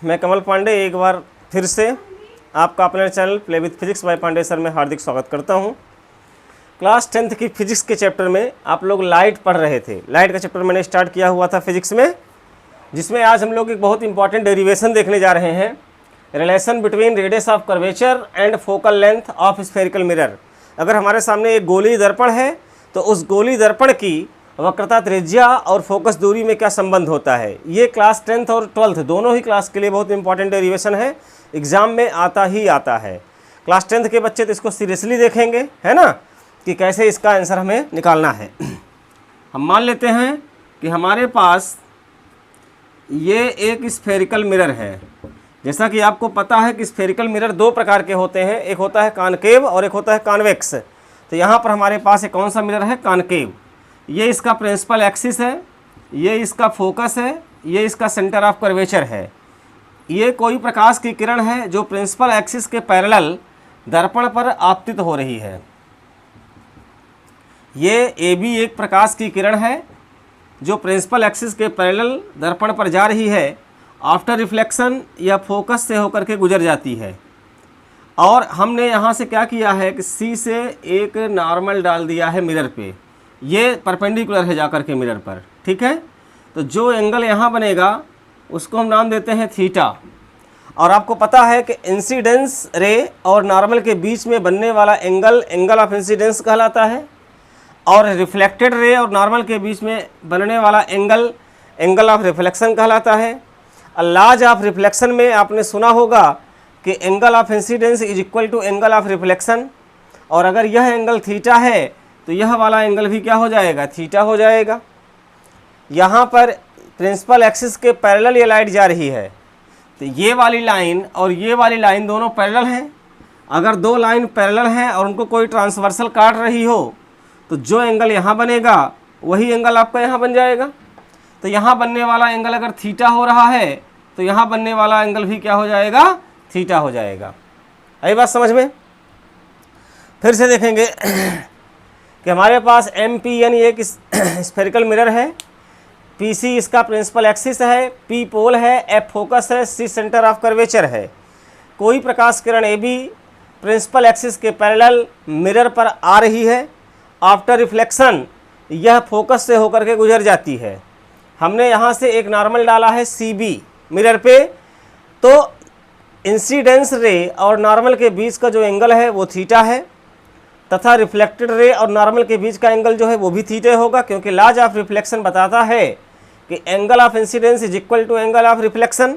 मैं कमल पांडे एक बार फिर से आपका अपने channel play with physics by Pandey sir में हार्दिक स्वागत करता हूं। क्लास 10th की फिजिक्स के चैप्टर में आप लोग लाइट पढ़ रहे थे। लाइट का चैप्टर मैंने स्टार्ट किया हुआ था फिजिक्स में, जिसमें आज हम लोग एक बहुत इंपॉर्टेंट डेरिवेशन देखने जा रहे हैं, relation between radius of curvature and focal length of spherical mirror. अगर हमारे सामने एक गोली दर्पण है तो उस गोली दर्पण की वक्रता त्रिज्या और फोकस दूरी में क्या संबंध होता है। ये क्लास 10th और 12th दोनों ही क्लास के लिए बहुत इंपॉर्टेंट डेरिवेशन है, एग्जाम में आता ही आता है। क्लास 10th के बच्चे तो इसको सीरियसली देखेंगे, है ना, कि कैसे इसका आंसर हमें निकालना है। हम मान लेते हैं कि हमारे पास ये एक स्फेरिकल मिरर है। जैसा कि आपको पता है कि स्फेरिकल मिरर दो प्रकार के होते हैं, एक होता है कॉनकेव और एक होता है कॉन्वेक्स। तो यहाँ पर हमारे पास एक कौन सा मिरर है, कॉनकेव। ये इसका प्रिंसिपल एक्सिस है, ये इसका फोकस है, ये इसका सेंटर ऑफ कर्वेचर है। ये कोई प्रकाश की किरण है जो प्रिंसिपल एक्सिस के पैरेलल दर्पण पर आपतित हो रही है। ये ए बी एक प्रकाश की किरण है जो प्रिंसिपल एक्सिस के पैरेलल दर्पण पर जा रही है, आफ्टर रिफ्लेक्शन या फोकस से होकर के गुजर जाती है। और हमने यहाँ से क्या किया है कि सी से एक नॉर्मल डाल दिया है मिरर पे, ये परपेंडिकुलर है जाकर के मिरर पर, ठीक है। तो जो एंगल यहाँ बनेगा उसको हम नाम देते हैं थीटा। और आपको पता है कि इंसिडेंस रे और नॉर्मल के बीच में बनने वाला एंगल एंगल ऑफ इंसिडेंस कहलाता है, और रिफ्लेक्टेड रे और नॉर्मल के बीच में बनने वाला एंगल एंगल ऑफ रिफ्लेक्शन कहलाता है। लॉज ऑफ रिफ्लेक्शन में आपने सुना होगा कि angle of incidence is equal to angle of reflection, और अगर यह एंगल थीटा है तो यह वाला एंगल भी क्या हो जाएगा, थीटा हो जाएगा। यहाँ पर प्रिंसिपल एक्सिस के पैरेलल ये लाइट जा रही है, तो ये वाली लाइन और ये वाली लाइन दोनों पैरेलल हैं। अगर दो लाइन पैरेलल हैं और उनको कोई ट्रांसवर्सल काट रही हो तो जो एंगल यहाँ बनेगा वही एंगल आपका यहाँ बन जाएगा। तो यहाँ बनने वाला एंगल अगर थीटा हो रहा है तो यहाँ बनने वाला एंगल भी क्या हो जाएगा, थीटा हो जाएगा। आई बात समझ में? फिर से देखेंगे कि हमारे पास एम पी यानी एक स्फेरिकल मिरर है, पी सी इसका प्रिंसिपल एक्सिस है, पी पोल है, एफ फोकस है, सी सेंटर ऑफ कर्वेचर है। कोई प्रकाश किरण ए बी प्रिंसिपल एक्सिस के पैरेलल मिरर पर आ रही है, आफ्टर रिफ्लेक्शन यह फोकस से होकर के गुजर जाती है। हमने यहाँ से एक नॉर्मल डाला है सी बी मिरर पे, तो इंसिडेंस रे और नॉर्मल के बीच का जो एंगल है वो थीटा है, तथा रिफ्लेक्टेड रे और नॉर्मल के बीच का एंगल जो है वो भी थीटा होगा, क्योंकि लॉज ऑफ रिफ्लेक्शन बताता है कि angle of incidence is equal to angle of reflection.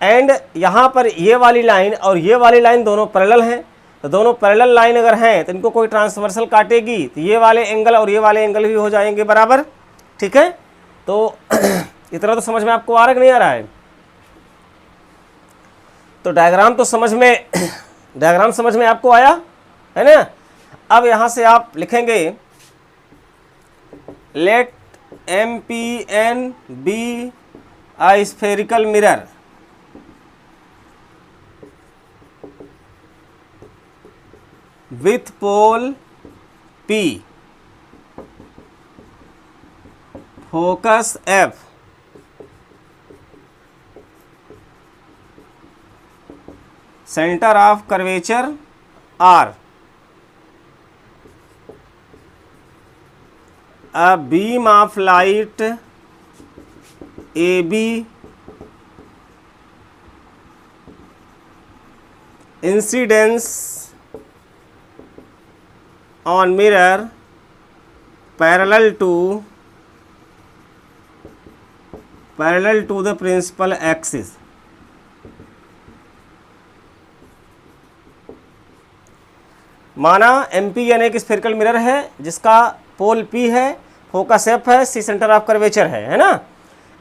And यहाँ पर ये वाली लाइन और ये वाली लाइन दोनों पैरेलल हैं, तो दोनों पैरेलल लाइन अगर हैं तो इनको कोई ट्रांसवर्सल काटेगी तो ये वाले एंगल और ये वाले एंगल भी हो जाएंगे बराबर, ठीक है। तो इतना तो समझ में आपको आ रहा है कि नहीं आ रहा है? तो डायग्राम तो समझ में आपको आया है ना। अब यहाँ से आप लिखेंगे let M P N be a spherical mirror with pole P, focus F, centre of curvature R, a beam of light AB incidence on mirror parallel to the principal axis। माना एम पी यानी एक spherical mirror है जिसका पोल P है, focus F है, C centre of curvature है ना।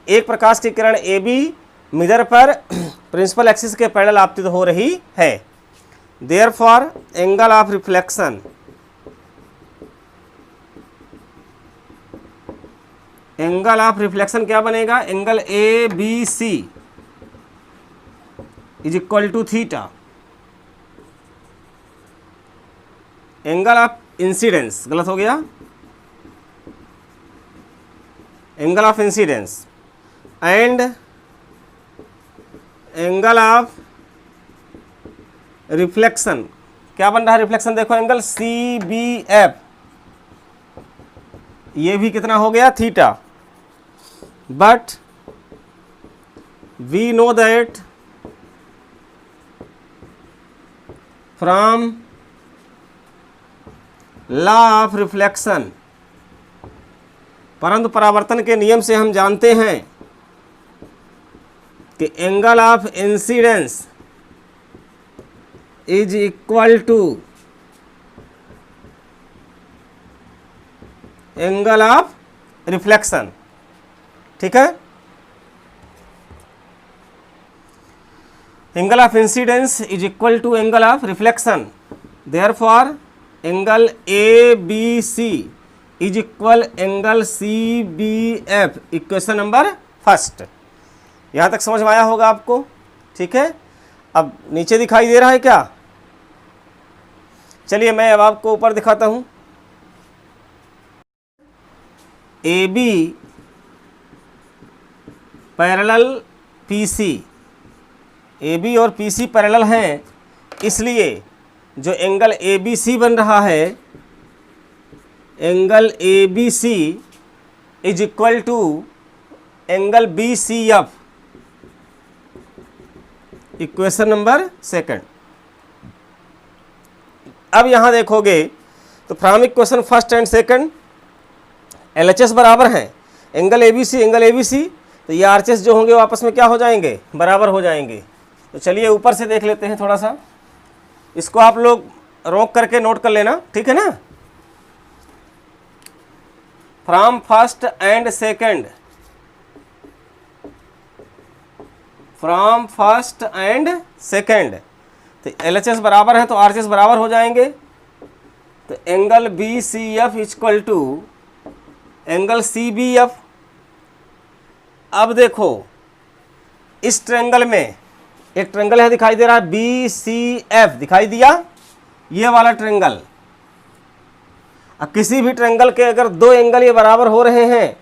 एक प्रकाश की किरण ए बी मिरर पर प्रिंसिपल एक्सिस के पैरेलल आपतित हो रही है। देयरफॉर एंगल ऑफ रिफ्लेक्शन क्या बनेगा, angle A B C is equal to theta. Angle of incidence गलत हो गया, angle of incidence and angle of reflection, क्या बन रहा है रिफ्लेक्शन, देखो एंगल CBF, ये भी कितना हो गया theta, but we know that from law of reflection, परंतु परावर्तन के नियम से हम जानते हैं कि angle of incidence is equal to angle of reflection. ठीक है, angle of incidence is equal to angle of reflection, therefore angle ABC is equal angle CBF, equation number first. यहाँ तक समझ में आया होगा आपको। ठीक है, अब नीचे दिखाई दे रहा है क्या, चलिए मैं अब आपको ऊपर दिखाता हूँ। AB पैरेलल PC, AB और PC पैरेलल हैं, इसलिए जो एंगल ABC बन रहा है, angle ABC is equal to angle BCF, equation number second. अब यहां देखोगे तो from equation first and second LHS बराबर हैं, एंगल ABC, तो ये RHS जो होंगे वो आपस में क्या हो जाएंगे, बराबर हो जाएंगे। तो चलिए ऊपर से देख लेते हैं थोड़ा सा, इसको आप लोग रोक करके नोट कर लेना, ठीक है ना। From first and second, from first and second, तो LHS बराबर है तो RHS बराबर हो जाएंगे। तो angle BCF equal to angle CBF। अब देखो इस ट्रेंगल में एक ट्रेंगल है दिखाई दे रहा है BCF, दिखाई दिया ये वाला ट्रेंगल। अब किसी भी ट्रेंगल के अगर दो एंगल ये बराबर हो रहे हैं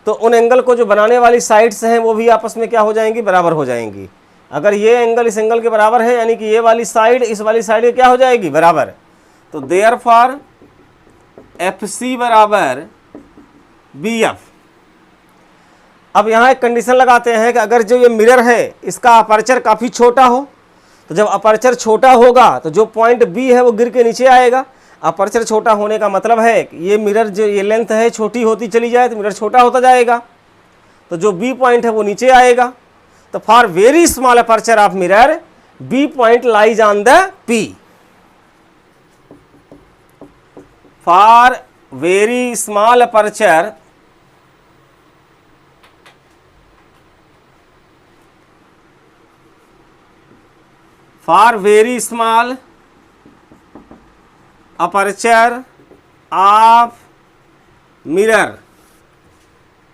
तो उन एंगल को जो बनाने वाली साइड्स हैं वो भी आपस में क्या हो जाएंगी, बराबर हो जाएंगी। अगर ये एंगल इस एंगल के बराबर है यानी कि ये वाली साइड इस वाली साइड के क्या हो जाएगी, बराबर। तो देयरफॉर FC बराबर BF। अब यहाँ एक कंडीशन लगाते हैं कि अगर जो ये मिरर है इसका अपर्चर काफ़ी छोटा हो, तो जब अपर्चर छोटा होगा तो जो पॉइंट B है वो गिर के नीचे आएगा। अपर्चर छोटा होने का मतलब है कि ये मिरर जो ये लेंथ है छोटी होती चली जाए तो मिरर छोटा होता जाएगा, तो जो B पॉइंट है वो नीचे आएगा। तो for very small aperture of mirror B point lies on the P। For very small aperture aperture of mirror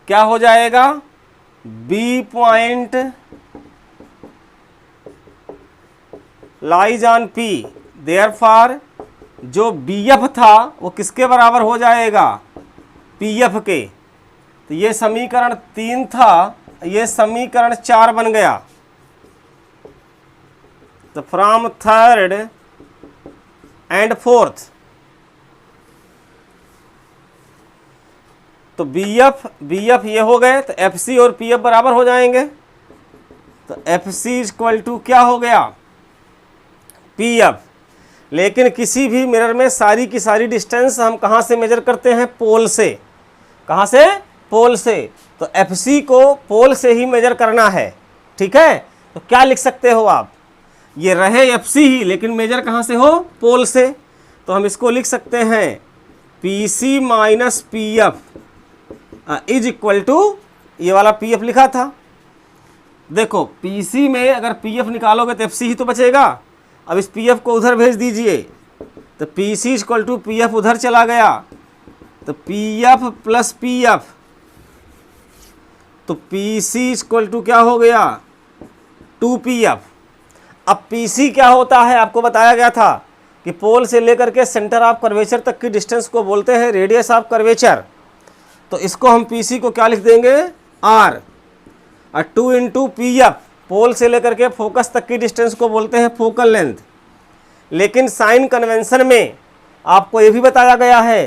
क्या हो जाएगा, B point lies on P। Therefore जो BF था वो किसके बराबर हो जाएगा, PF के। तो ये समीकरण 3 था, ये समीकरण 4 बन गया। तो फ्रॉम थर्ड एंड फोर्थ, तो BF ये हो गए, तो FC और PF बराबर हो जाएंगे। तो FC इक्वल टू क्या हो गया, PF। लेकिन किसी भी मिरर में सारी की सारी डिस्टेंस हम कहाँ से मेजर करते हैं, पोल से। कहाँ से, पोल से। तो FC को पोल से ही मेजर करना है, ठीक है। तो क्या लिख सकते हो आप, ये रहे FC ही लेकिन मेजर कहाँ से हो, पोल से। तो हम इसको लिख सकते हैं PC minus PF is equal to, ये वाला PF लिखा था। देखो PC में अगर PF निकालोगे तो FC ही तो बचेगा। अब इस PF को उधर भेज दीजिए, तो PC इक्वल टू PF उधर चला गया, तो PF प्लस PF, तो PC इक्वल टू क्या हो गया, 2PF। अब PC क्या होता है, आपको बताया गया था कि पोल से लेकर के सेंटर ऑफ कर्वेचर तक की डिस्टेंस को बोलते हैं रेडियस ऑफ कर्वेचर। तो इसको हम PC को क्या लिख देंगे, R, और 2 इंटू PF पोल से लेकर के फोकस तक की डिस्टेंस को बोलते हैं फोकल लेंथ। लेकिन साइन कन्वेंशन में आपको ये भी बताया गया है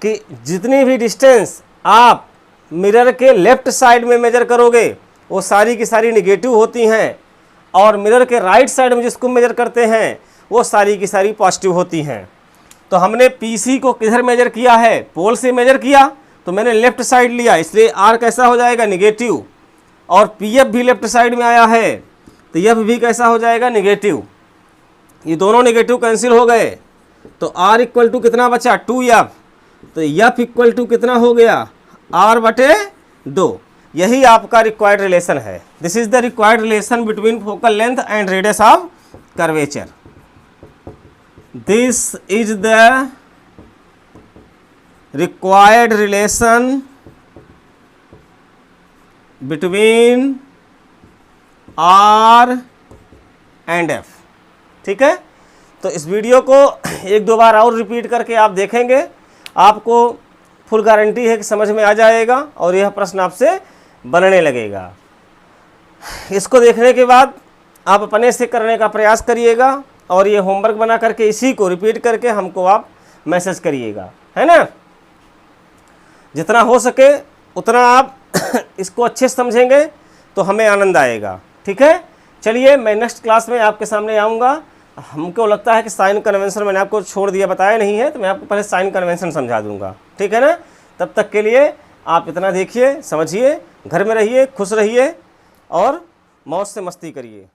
कि जितनी भी डिस्टेंस आप मिरर के लेफ्ट साइड में मेजर करोगे वो सारी की सारी निगेटिव होती हैं, और मिरर के राइट साइड में जिसको मेजर करते हैं वो सारी की सारी पॉजिटिव होती हैं। तो हमने PC को किधर मेजर किया है? पोल से मेजर किया, तो मैंने लेफ्ट साइड लिया, इसलिए R कैसा हो जाएगा? निगेटिव। और PF भी लेफ्ट साइड में आया है तो F भी कैसा हो जाएगा? निगेटिव। ये दोनों निगेटिव कैंसिल हो गए, तो R इक्वल टू कितना बचा? 2F। तो F इक्वल टू कितना हो गया? R/2। यही आपका रिक्वायर्ड रिलेशन है। This is the required relation between focal length and radius of curvature. This is the required relation between R and F। ठीक है, तो इस वीडियो को एक दो बार और रिपीट करके आप देखेंगे, आपको फुल गारंटी है कि समझ में आ जाएगा और यह प्रश्न आपसे बनने लगेगा। इसको देखने के बाद आप अपने से करने का प्रयास करिएगा और ये होमवर्क बना करके इसी को रिपीट करके हमको आप मैसेज करिएगा, है ना। जितना हो सके उतना आप इसको अच्छे से समझेंगे तो हमें आनंद आएगा। ठीक है, चलिए मैं नेक्स्ट क्लास में आपके सामने आऊँगा। हमको लगता है कि साइन कन्वेंशन मैंने आपको छोड़ दिया, बताया नहीं है, तो मैं आपको पहले साइन कन्वेंशन समझा दूंगा। ठीक है ना। तब तक के लिए आप इतना देखिए, समझिए, घर में रहिए, खुश रहिए और मौज से मस्ती करिए।